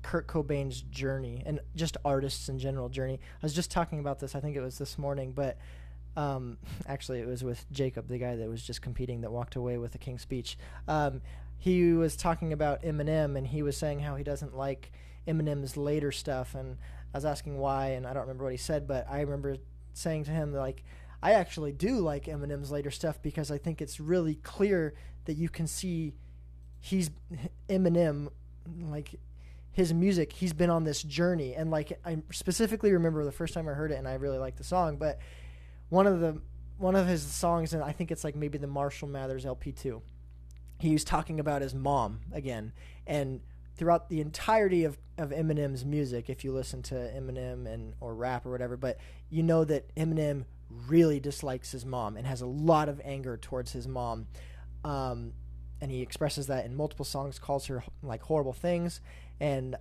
Kurt Cobain's journey, and just artists in general journey. I was just talking about this, I think it was this morning, but actually it was with Jacob, the guy that was just competing that walked away with the King's Speech. He was talking about Eminem, and he was saying how he doesn't like Eminem's later stuff, and I was asking why, and I don't remember what he said, but I remember saying to him, like, I actually do like Eminem's later stuff because I think it's really clear that you can see Eminem, like, his music, he's been on this journey. And, like, I specifically remember the first time I heard it, and I really liked the song, but one of his songs, and I think it's like maybe the Marshall Mathers LP2, he was talking about his mom again. And throughout the entirety of Eminem's music, if you listen to Eminem or rap or whatever, but you know that Eminem really dislikes his mom and has a lot of anger towards his mom. And he expresses that in multiple songs, calls her like horrible things, and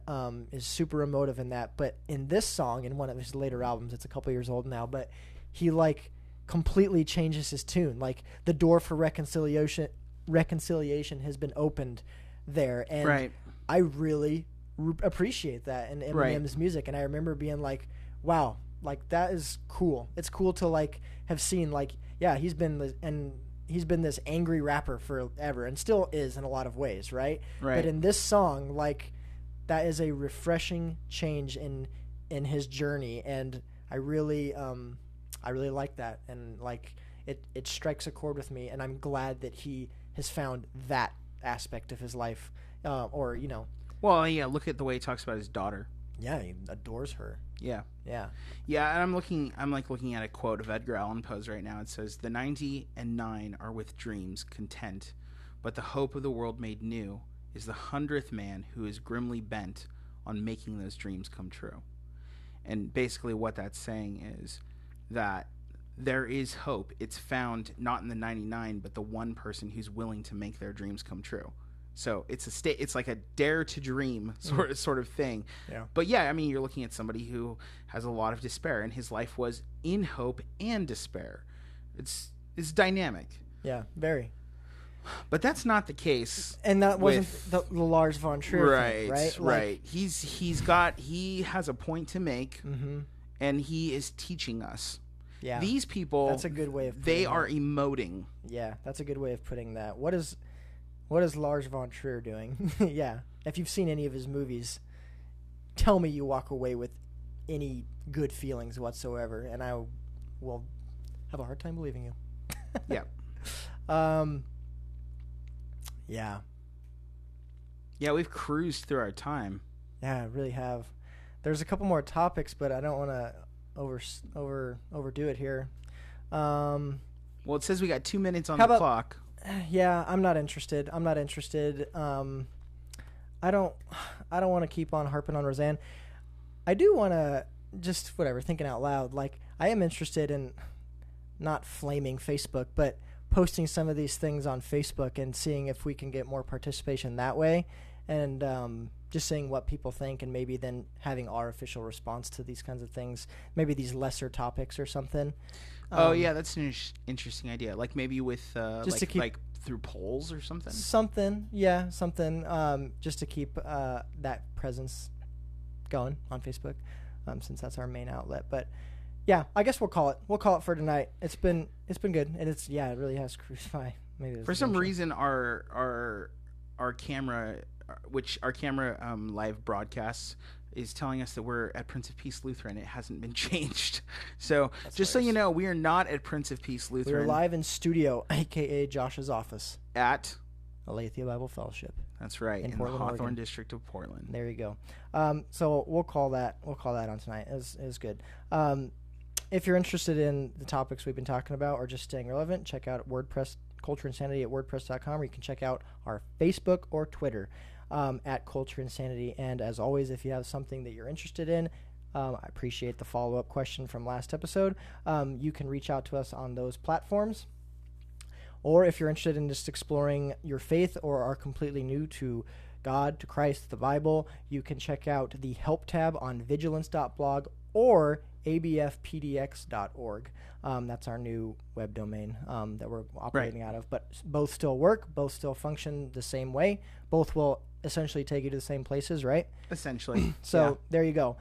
is super emotive in that. But in this song, in one of his later albums, it's a couple years old now, but he like completely changes his tune. Like the door for reconciliation has been opened there. And Right. I really appreciate that in Eminem's music. And I remember being like, wow, like that is cool. It's cool to like have seen like, yeah, he's been this angry rapper forever and still is in a lot of ways, right? Right. But in this song, like that is a refreshing change in his journey, and I really like that, and like it strikes a chord with me, and I'm glad that he has found that aspect of his life, or you know. Well, yeah. Look at the way he talks about his daughter. Yeah, he adores her. Yeah. Yeah. Yeah, and I'm looking at a quote of Edgar Allan Poe's right now. It says, "The 99 are with dreams content, but the hope of the world made new is the 100th man who is grimly bent on making those dreams come true." And basically what that's saying is that there is hope. It's found not in the 99, but the one person who's willing to make their dreams come true. So it's like a dare to dream sort of thing. Yeah. But yeah, I mean, you're looking at somebody who has a lot of despair, and his life was in hope and despair. It's dynamic. Yeah, very. But that's not the case. And that wasn't the Lars von Trier thing, right? Right. He has a point to make, and he is teaching us. Yeah. These people, that's a good way of putting they that. are emoting. Yeah, that's a good way of putting that. What is Lars von Trier doing? Yeah. If you've seen any of his movies, tell me you walk away with any good feelings whatsoever, and I will have a hard time believing you. Yeah. Yeah. Yeah, we've cruised through our time. Yeah, I really have. There's a couple more topics, but I don't want to overdo it here. Well, it says we got 2 minutes on How the about- clock. Yeah, I'm not interested. I don't want to keep on harping on Roseanne. I do want to just thinking out loud. Like I am interested in not flaming Facebook, but posting some of these things on Facebook and seeing if we can get more participation that way, and just seeing what people think, and maybe then having our official response to these kinds of things. Maybe these lesser topics or something. Oh yeah, that's an interesting idea. Like maybe with just to keep, like through polls or something. Something, just to keep that presence going on Facebook, since that's our main outlet. But yeah, I guess we'll call it for tonight. It's been good, and it really has crucified. Maybe for some reason our camera, live broadcasts is telling us that we're at Prince of Peace Lutheran. It hasn't been changed. So That's just so you know, we are not at Prince of Peace Lutheran. We're live in studio, aka Josh's office at Aletheia Bible Fellowship. That's right, in Portland, the Hawthorne Oregon. district of Portland. There you go. So we'll call that on tonight. It was good. If you're interested in the topics we've been talking about or just staying relevant, check out WordPress, Culture Insanity at WordPress.com, or you can check out our Facebook or Twitter at Culture Insanity. And as always, if you have something that you're interested in, I appreciate the follow-up question from last episode. You can reach out to us on those platforms. Or if you're interested in just exploring your faith or are completely new to God, to Christ, the Bible, you can check out the help tab on vigilance.blog or abfpdx.org. That's our new web domain that we're operating out of. But both still work. Both still function the same way. Both will essentially take you to the same places, right? Essentially. So there you go.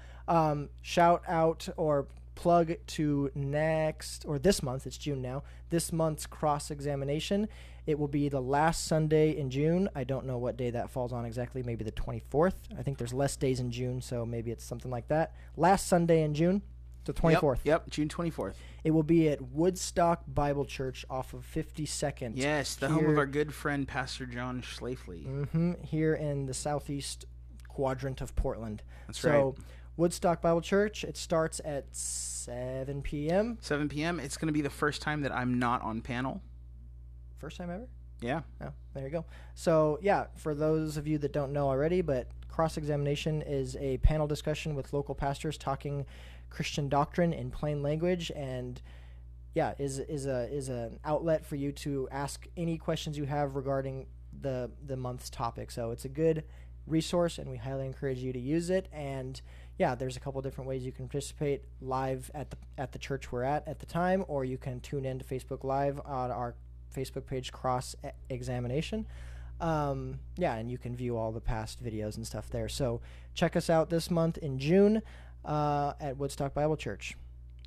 Shout out or plug to this month, it's June now, this month's cross-examination. It will be the last Sunday in June. I don't know what day that falls on exactly, maybe the 24th. I think there's less days in June, so maybe it's something like that. Last Sunday in June, the 24th. Yep, June 24th. It will be at Woodstock Bible Church off of 52nd. Yes, the home of our good friend Pastor John Schlafly. Here in the southeast quadrant of Portland. That's so, right. Woodstock Bible Church, it starts at 7 p.m. 7 p.m. It's going to be the first time that I'm not on panel. First time ever? Yeah. Oh, there you go. So, yeah, for those of you that don't know already, but cross-examination is a panel discussion with local pastors talking Christian doctrine in plain language, and yeah, is an outlet for you to ask any questions you have regarding the month's topic. So it's a good resource, and we highly encourage you to use it. And yeah, there's a couple different ways you can participate live at the church we're at the time, or you can tune in to Facebook Live on our Facebook page, Cross Examination. Yeah, and you can view all the past videos and stuff there. So check us out this month in June at Woodstock Bible Church.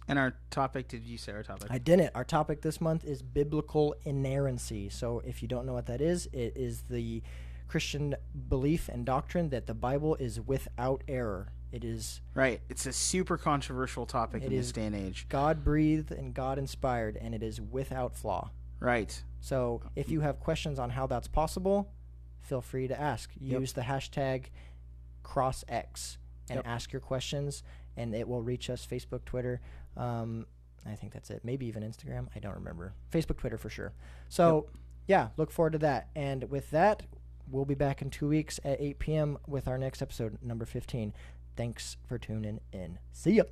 And our topic, did you say our topic? I didn't. Our topic this month is biblical inerrancy. So if you don't know what that is, it is the Christian belief and doctrine that the Bible is without error. It is right. It's a super controversial topic in this day and age. God-breathed and God-inspired, and it is without flaw. Right. So if you have questions on how that's possible, feel free to ask. Use the hashtag CrossX and ask your questions, and it will reach us, Facebook, Twitter. I think that's it. Maybe even Instagram. I don't remember. Facebook, Twitter for sure. So, yeah, look forward to that. And with that, we'll be back in 2 weeks at 8 p.m. with our next episode, number 15. Thanks for tuning in. See ya.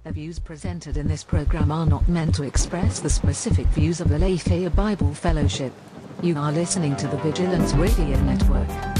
The views presented in this program are not meant to express the specific views of the Aletheia Bible Fellowship. You are listening to the Vigilance Radio Network.